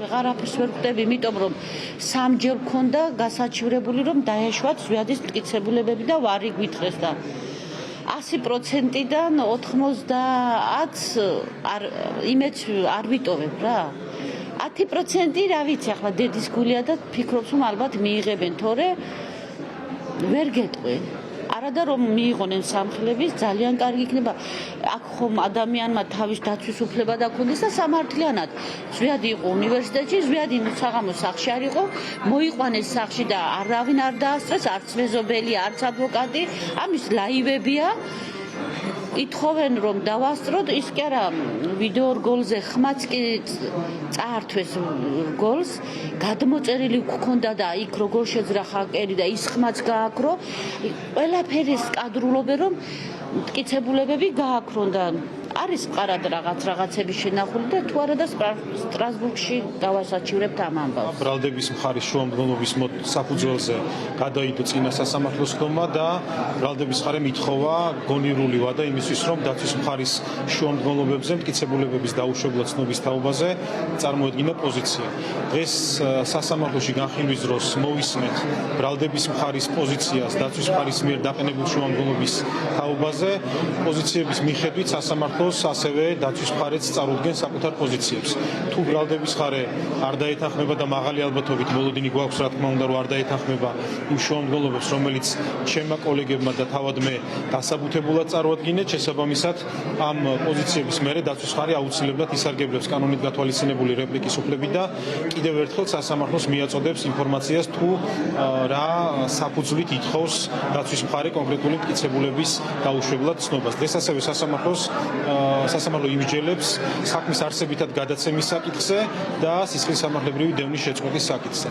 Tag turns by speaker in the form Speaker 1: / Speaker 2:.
Speaker 1: ვეღარაფერს ვერ ვხვდები, იმიტომ რომ სამჯერ მქონდა გასაჩივრებული, რომ დაეშვათ ზვიადის მტკიცებულებები და ვარი გვითხრეს და 100%-დან 90-ს იმედს არ ვიტოვებ რა. 10% რა ვიცი, ახლა დედის გულია და ფიქრობს, რომ ალბათ მიიღებენ, თორე ვერ გეტყვი. არადა რომ მიიღონენ სამხილების, ძალიან კარგი იქნება. აქ ხომ ადამიანმა თავის დაცვის უფლება დაქონდეს და სამართლიანად. ზვიადი იყო უნივერსიტეტში, ზვიადი საღამოს სახლში არ იყო, მოიყვანეს სახლში და არავინ არ დაასწრეს, არც მეზობელი, არც ადვოკატი. ამის ლაივებია. ითხოვენ რომ დავასწროთ, ის კი არა ვიდეო რგოლზე ხმაც კი წაართვეს რგოლს, გადმოწერილი გქონდა და იქ როგორ შეძრა ჰაკერი და ის ხმაც გააქრო, ყველაფერი კადრულობენ რომ მტკიცებულებები გააქრონ და არის მყარად რაღაცები შენახული და თუ არა და სტრასბურგში დავასაჩივრებთ ამ ამბავს.
Speaker 2: ბრალდების მხარის შუამდგომლობის საფუძველზე გადაიდო წინა სასამართლოს ხდომა და ბრალდების მხარემ ითხოვა გონივრული ვადა იმისთვის, რომ დაცვის მხარის შუამდგომლობებზე მტკიცებულებების დაუშვებლად ცნობის თაობაზე წარმოედგინა პოზიცია. დღეს სასამართლოში განხილვის დროს მოვისმენთ ბრალდების მხარის პოზიციას დაცვის მხარის მიერ დაყენებულ შუამდგომლობის თაობაზე. პოზიციების მიხედვით სასამართლო ასევე დაცვის მხარეც წარუდგენ საკუთარ პოზიციებს. თუ ბრალდების მხარე არ დაეთანხმება და მაღალი ალბათობით მოლოდინი გვაქვს, რა თქმა უნდა, რომ არ დაეთანხმება იმ შუამდგომლობებს, რომელიც ჩემმა კოლეგებმა და თავად მე დასაბუთებულად წარვადგინეთ, შესაბამისად ამ პოზიციების მერე დაცვის მხარე აუცილებლად ისარგებლებს კანონით გათვალისწინებული რეპლიკის უფლებით და კიდევ ერთხელ სასამართლოს მიაწოდებს ინფორმაციას თუ რა საფუძვლით ითხოვს დაცვის მხარე კონკრეტული მტკიცებულების დაუშვებლად ცნობას. დღეს ასევე სასამართლო იმსჯელებს საქმის არსებითად გადაცემის საკითხზე და სისხლისამართლებრივი დევნის შეწყვეტის საკითხზე.